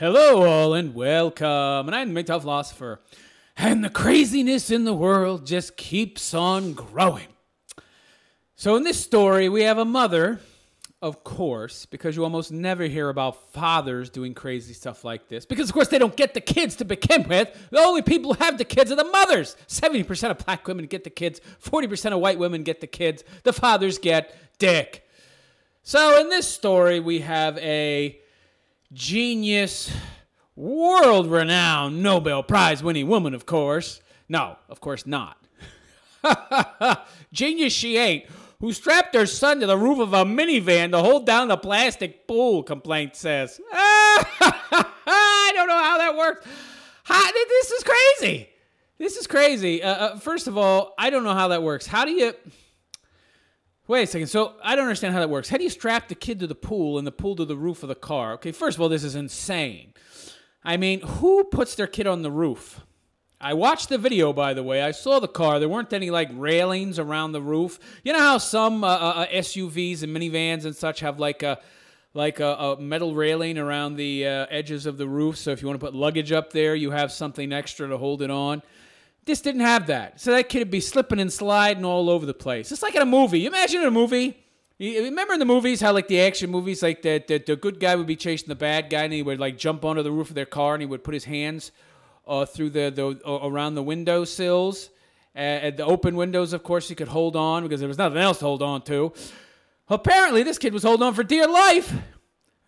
Hello all and welcome, and I'm the MGTOW philosopher, and the craziness in the world just keeps on growing. So in this story, we have a mother, of course, because you almost never hear about fathers doing crazy stuff like this, because of course they don't get the kids to begin with. The only people who have the kids are the mothers. 70% of black women get the kids, 40% of white women get the kids, the fathers get dick. So in this story, we have a genius, world-renowned Nobel Prize-winning woman, of course. No, of course not. Genius she ain't, who strapped her son to the roof of a minivan to hold down the plastic pool, complaint says. I don't know how that works. This is crazy. This is crazy. First of all, I don't know how that works. How do you... Wait a second. So I don't understand how that works. How do you strap the kid to the pool and the pool to the roof of the car? Okay, first of all, this is insane. I mean, who puts their kid on the roof? I watched the video, by the way. I saw the car. There weren't any, like, railings around the roof. You know how some SUVs and minivans and such have, like a metal railing around the edges of the roof, so if you want to put luggage up there, you have something extra to hold it on. This didn't have that. So that kid would be slipping and sliding all over the place. It's like in a movie. You imagine in a movie. You remember in the movies how, like, the action movies, like, the good guy would be chasing the bad guy, and he would, like, jump onto the roof of their car, and he would put his hands through around the window sills. At the open windows, of course, he could hold on because there was nothing else to hold on to. Apparently, this kid was holding on for dear life.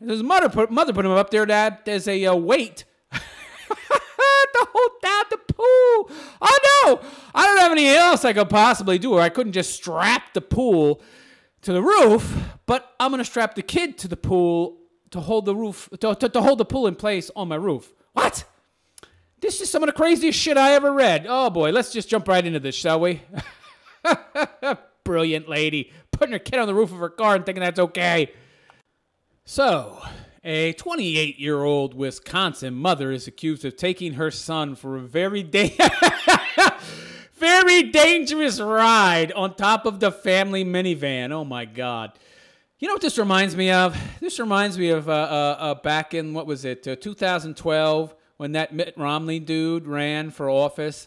His mother put him up there as a weight to hold down the pool. Oh, no! I don't have anything else I could possibly do, or I couldn't just strap the pool to the roof, but I'm going to strap the kid to the pool to hold the roof, to hold the pool in place on my roof. What? This is some of the craziest shit I ever read. Oh, boy, let's just jump right into this, shall we? Brilliant lady, putting her kid on the roof of her car and thinking that's okay. So, a 28-year-old Wisconsin mother is accused of taking her son for a very dangerous ride on top of the family minivan. Oh, my God. You know what this reminds me of? This reminds me of back in, 2012, when that Mitt Romney dude ran for office.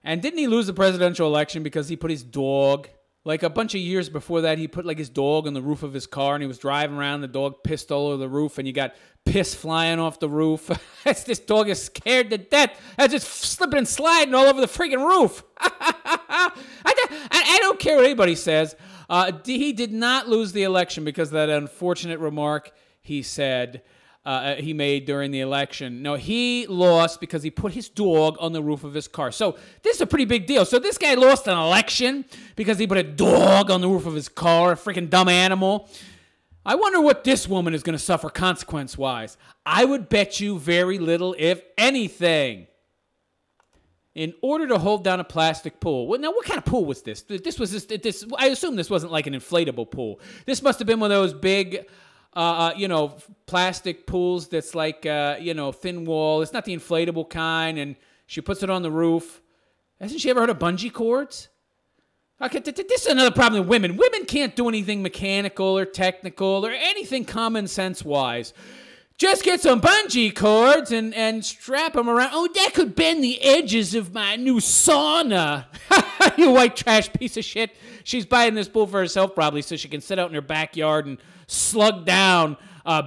And didn't he lose the presidential election because he put his dog... Like a bunch of years before that, he put like his dog on the roof of his car, and he was driving around. The dog pissed all over the roof, and you got piss flying off the roof. This dog is scared to death. It's just slipping and sliding all over the freaking roof. I don't care what anybody says. He did not lose the election because of that unfortunate remark he said. He made during the election. No, he lost because he put his dog on the roof of his car. So this is a pretty big deal. So this guy lost an election because he put a dog on the roof of his car, a freaking dumb animal. I wonder what this woman is going to suffer consequence-wise. I would bet you very little, if anything. In order to hold down a plastic pool. Well, now, what kind of pool was this? I assume this wasn't like an inflatable pool. This must have been one of those big... plastic pools that's like, thin wall. It's not the inflatable kind, and she puts it on the roof. Hasn't she ever heard of bungee cords? Okay, this is another problem with women. Women can't do anything mechanical or technical or anything common sense-wise. Just get some bungee cords and strap them around. Oh, that could bend the edges of my new sauna. You white trash piece of shit. She's buying this pool for herself probably so she can sit out in her backyard and slug down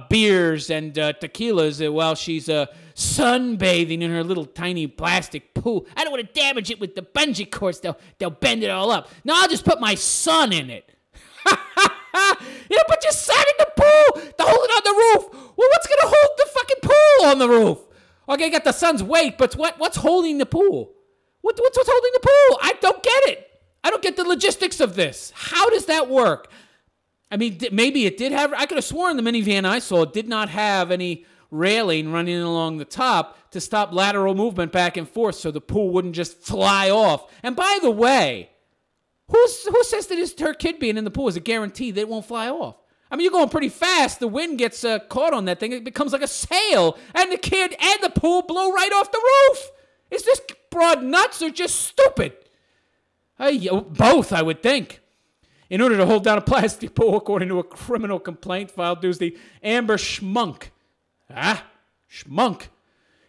beers and tequilas while she's sunbathing in her little tiny plastic pool. I don't want to damage it with the bungee cords. They'll bend it all up. No, I'll just put my son in it. Put your son in the pool to hold it on the roof. Well, what's going to hold the fucking pool on the roof? Okay, I got the son's weight, but what's holding the pool? What's holding the pool? I don't get it. I don't get the logistics of this. How does that work? I mean, maybe it did have... I could have sworn the minivan I saw did not have any railing running along the top to stop lateral movement back and forth so the pool wouldn't just fly off. And by the way, who says that her kid being in the pool is a guarantee that it won't fly off? I mean, you're going pretty fast. The wind gets caught on that thing. It becomes like a sail. And the kid and the pool blow right off the roof. Is this broad nuts or just stupid? Both, I would think. In order to hold down a plastic pool, according to a criminal complaint filed Tuesday, Amber Schmunk. Schmunk.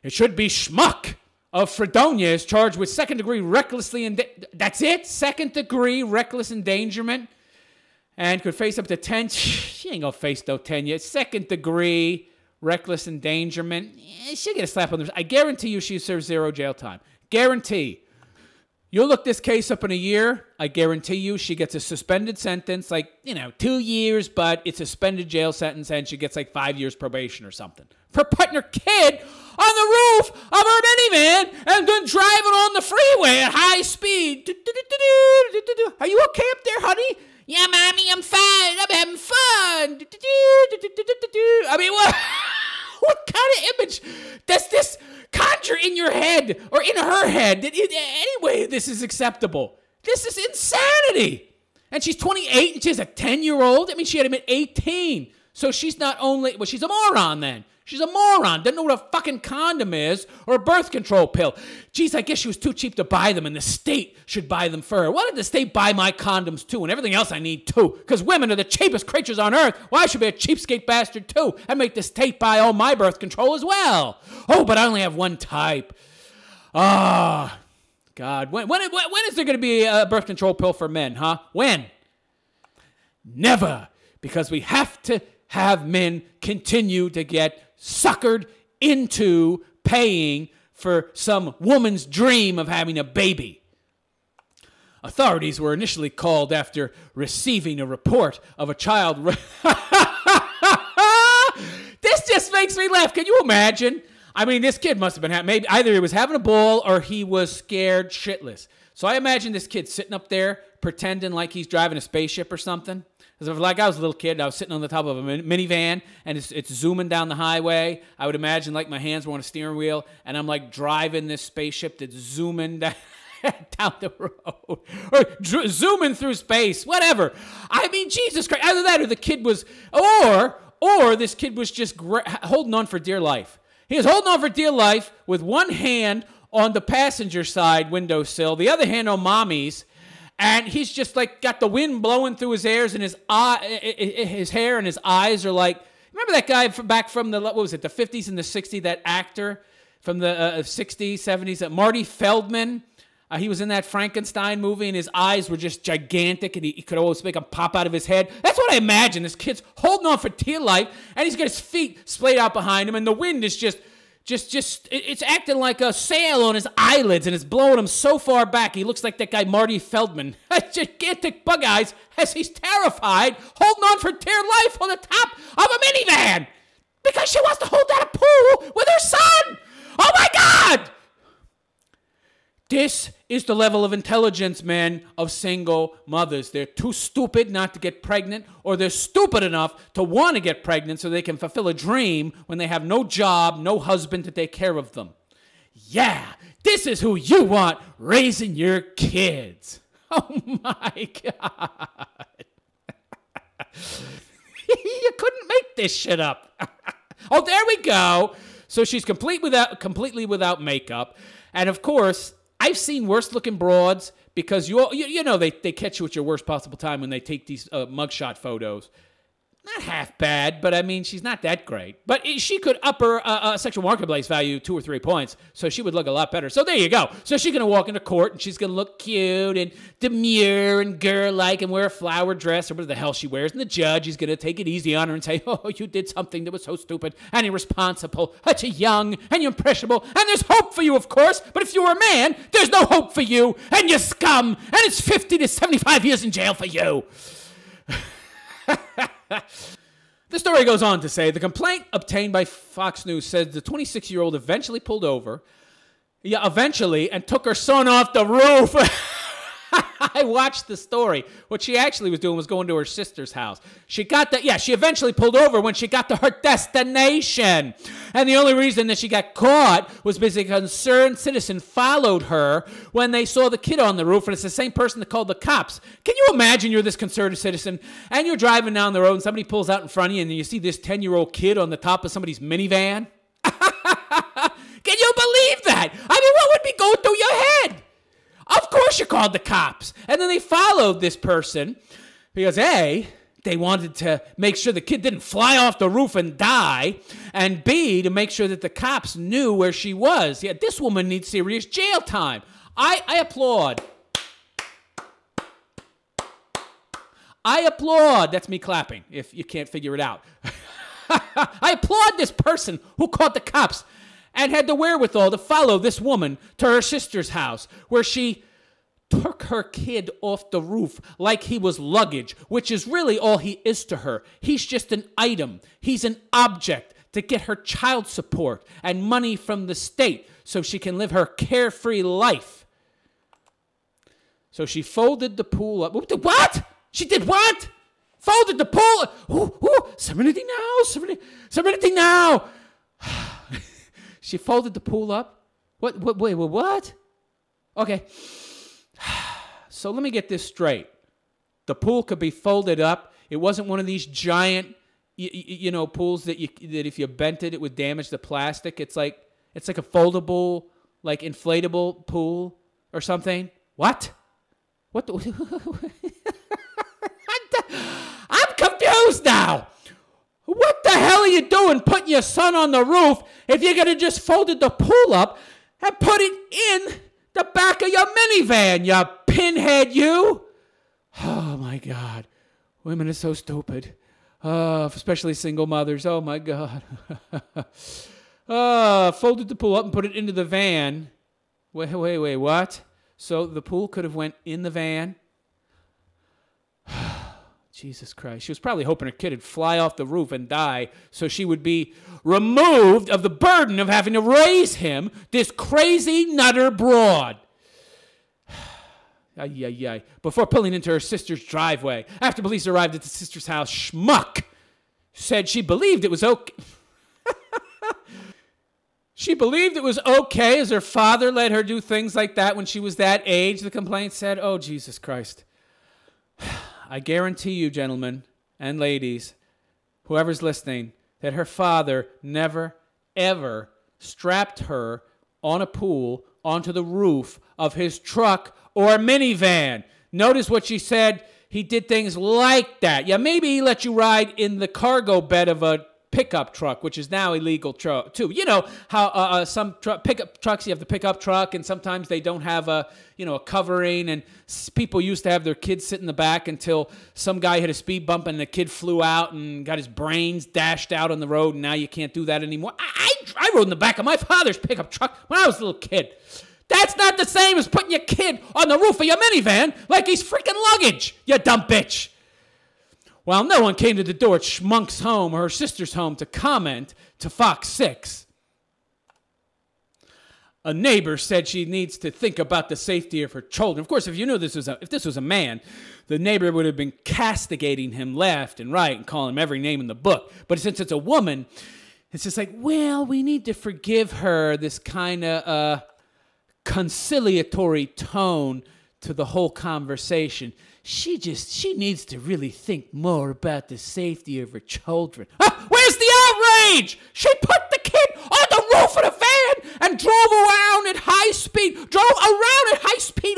It should be Schmuck of Fredonia is charged with second-degree recklessly that's it? Second-degree reckless endangerment? And could face up to 10. She ain't gonna face no 10 yet. Second-degree reckless endangerment. She'll get a slap on the wrist. I guarantee you she serves 0 jail time. Guarantee. You'll look this case up in a year. I guarantee you she gets a suspended sentence, like, 2 years, but it's a suspended jail sentence, and she gets like 5 years probation or something. For putting her kid on the roof of her minivan and then driving on the freeway at high speed. Are you okay up there, honey? Yeah, Mommy, I'm fine. I'm having fun. I mean, what kind of image does this conjure in your head or in her head? Anyway, this is acceptable. This is insanity. And she's 28 and she has a 10-year-old. I mean, she had him at 18. So she's not only, well, she's a moron then. She's a moron. Doesn't know what a fucking condom is or a birth control pill. Geez, I guess she was too cheap to buy them and the state should buy them for her. Why did the state buy my condoms too and everything else I need too? Because women are the cheapest creatures on earth. Why should I be a cheapskate bastard too and make the state buy all my birth control as well? Oh, but I only have one type. Ah, God. When is there going to be a birth control pill for men, huh? When? Never. Because we have to have men continue to get suckered into paying for some woman's dream of having a baby. Authorities were initially called after receiving a report of a child. This just makes me laugh. Can you imagine? I mean, this kid must have been maybe either he was having a ball or he was scared shitless. So I imagine this kid sitting up there pretending like he's driving a spaceship or something. Because if like I was a little kid and I was sitting on the top of a minivan and it's zooming down the highway, I would imagine like my hands were on a steering wheel and I'm like driving this spaceship that's zooming down the road or zooming through space, whatever. I mean, Jesus Christ, either that or the kid was, or this kid was just holding on for dear life. He was holding on for dear life with one hand on the passenger side windowsill, the other hand on mommy's. And he's just like got the wind blowing through his ears and his hair and his eyes are like, remember that guy back from the, what was it, the 50s and the 60s, that actor from the 60s, 70s, Marty Feldman. He was in that Frankenstein movie and his eyes were just gigantic and he could always make them pop out of his head. That's what I imagine. This kid's holding on for dear life and he's got his feet splayed out behind him and the wind is just it's acting like a sail on his eyelids and it's blowing him so far back. He looks like that guy Marty Feldman. Gigantic bug eyes as he's terrified, holding on for dear life on the top of a minivan because she wants to hold down a pool with her son. Oh my God! This is the level of intelligence, men, of single mothers. They're too stupid not to get pregnant, or they're stupid enough to want to get pregnant so they can fulfill a dream when they have no job, no husband to take care of them. Yeah, this is who you want raising your kids. Oh, my God. You couldn't make this shit up. Oh, there we go. So she's completely without makeup. And, of course, I've seen worse-looking broads because you know they catch you at your worst possible time when they take these mugshot photos. Not half bad, but I mean, she's not that great. But she could up her sexual marketplace value 2 or 3 points, so she would look a lot better. So there you go. So she's going to walk into court, and she's going to look cute and demure and girl-like and wear a flower dress or whatever the hell she wears. And the judge is going to take it easy on her and say, oh, you did something that was so stupid and irresponsible. But you're young and you're impressionable, and there's hope for you, of course. But if you were a man, there's no hope for you, and you're scum, and it's 50 to 75 years in jail for you. The story goes on to say, the complaint obtained by Fox News says the 26-year-old eventually pulled over, and took her son off the roof. I watched the story. What she actually was doing was going to her sister's house. She eventually pulled over when she got to her destination. And the only reason that she got caught was because a concerned citizen followed her when they saw the kid on the roof, and it's the same person that called the cops. Can you imagine you're this concerned citizen, and you're driving down the road, and somebody pulls out in front of you, and you see this 10-year-old kid on the top of somebody's minivan? Can you believe that? I mean, what would be going through your head? Of course you called the cops. And then they followed this person because, A, they wanted to make sure the kid didn't fly off the roof and die, and B, to make sure that the cops knew where she was. Yeah, this woman needs serious jail time. I applaud. I applaud. That's me clapping, if you can't figure it out. I applaud this person who caught the cops and had the wherewithal to follow this woman to her sister's house, where she took her kid off the roof like he was luggage, which is really all he is to her. He's just an item. He's an object to get her child support and money from the state so she can live her carefree life. So she folded the pool up. What? She did what? Folded the pool. Serenity now. Serenity now. She folded the pool up. Wait, what? Okay. So let me get this straight. The pool could be folded up. It wasn't one of these giant, pools that if you bent it, it would damage the plastic. It's like a foldable, like inflatable pool or something. What? What? I'm confused now. What the hell are you doing putting your son on the roof if you're going to just folded the pool up and put it in the back of your minivan, you pinhead, you? Oh, my God. Women are so stupid. Especially single mothers. Oh, my God. Folded the pool up and put it into the van. Wait, what? So the pool could have went in the van? Jesus Christ. She was probably hoping her kid would fly off the roof and die so she would be removed of the burden of having to raise him, this crazy nutter broad. Before pulling into her sister's driveway, after police arrived at the sister's house, Schmuck said she believed it was okay. She believed it was okay as her father let her do things like that when she was that age, the complaint said. Oh, Jesus Christ. I guarantee you, gentlemen and ladies, whoever's listening, that her father never, ever strapped her on a pool onto the roof of his truck or minivan. Notice what she said. He did things like that. Yeah, maybe he let you ride in the cargo bed of a pickup truck, which is now illegal too. You know how some pickup trucks, you have the pickup truck, and sometimes they don't have a covering, and people used to have their kids sit in the back until some guy hit a speed bump and the kid flew out and got his brains dashed out on the road, and now you can't do that anymore. I rode in the back of my father's pickup truck when I was a little kid. That's not the same as putting your kid on the roof of your minivan like he's freaking luggage, you dumb bitch. While no one came to the door at Schmunk's home or her sister's home to comment to Fox 6, a neighbor said she needs to think about the safety of her children. Of course, if this was a man, the neighbor would have been castigating him left and right and calling him every name in the book. But since it's a woman, it's just like, well, we need to forgive her this kind of conciliatory tone to the whole conversation. She needs to really think more about the safety of her children. Where's the outrage? She put the kid on the roof of the van and drove around at high speed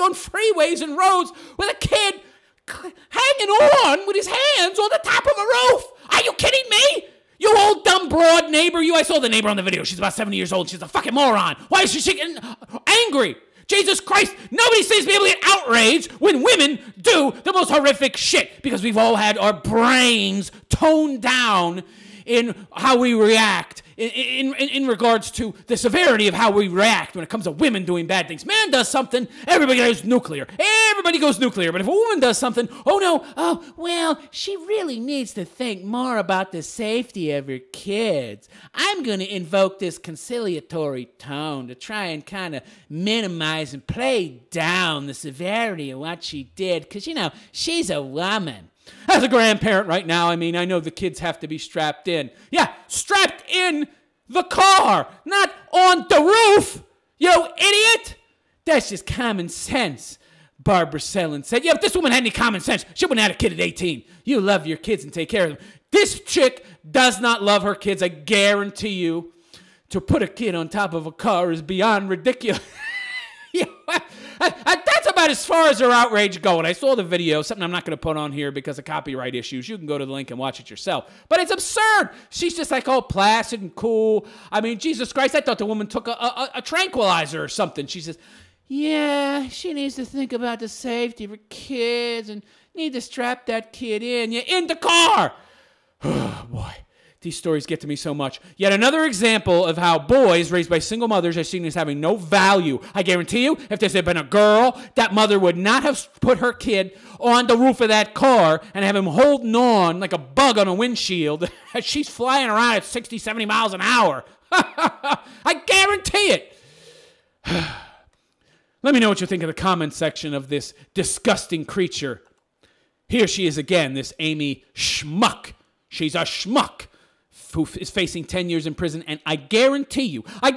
on freeways and roads with a kid hanging on with his hands on the top of a roof. Are you kidding me? You old dumb broad neighbor. I saw the neighbor on the video. She's about 70 years old. She's a fucking moron. Why is she getting angry? Jesus Christ, nobody seems to be able to get outraged when women do the most horrific shit, because we've all had our brains toned down in how we react in regards to the severity of how we react when it comes to women doing bad things. Man does something, everybody goes nuclear. Everybody goes nuclear. But if a woman does something, she really needs to think more about the safety of her kids. I'm going to invoke this conciliatory tone to try and kind of minimize and play down the severity of what she did, because, she's a woman. As a grandparent right now, I know the kids have to be strapped in. Yeah, strapped in the car, not on the roof, you idiot. That's just common sense, Barbara Sellen said. Yeah, if this woman had any common sense, she wouldn't have had a kid at 18. You love your kids and take care of them. This chick does not love her kids, I guarantee you. To put a kid on top of a car is beyond ridiculous. That's about about as far as her outrage go. And I saw the video, something I'm not going to put on here because of copyright issues. You can go to the link and watch it yourself. But it's absurd. She's just like all placid and cool. I mean, Jesus Christ, I thought the woman took a tranquilizer or something. She says, yeah, she needs to think about the safety of her kids and need to strap that kid in. You're in the car. Oh, boy. These stories get to me so much. Yet another example of how boys raised by single mothers are seen as having no value. I guarantee you, if this had been a girl, that mother would not have put her kid on the roof of that car and have him holding on like a bug on a windshield as she's flying around at 60, 70 miles an hour. I guarantee it. Let me know what you think in the comment section of this disgusting creature. Here she is again, this Amy Schmuck. She's a schmuck who is facing 10 years in prison, and I guarantee you, I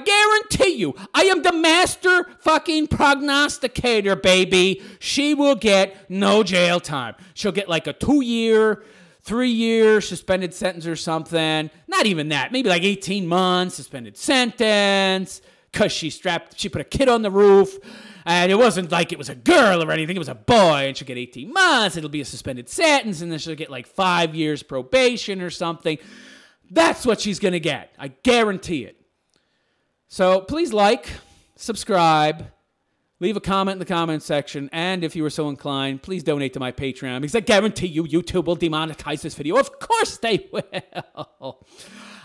am the master fucking prognosticator, baby. She will get no jail time. She'll get like a 2-year, 3-year suspended sentence or something. Not even that. Maybe like 18 months suspended sentence because she put a kid on the roof. And it wasn't like it was a girl or anything. It was a boy, and she'll get 18 months. It'll be a suspended sentence, and then she'll get like 5 years probation or something. That's what she's going to get. I guarantee it. So please like, subscribe, leave a comment in the comment section, and if you were so inclined, please donate to my Patreon, because I guarantee you YouTube will demonetize this video. Of course they will.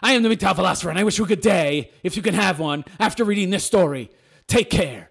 I am the MGTOW philosopher, and I wish you a good day, if you can have one, after reading this story. Take care.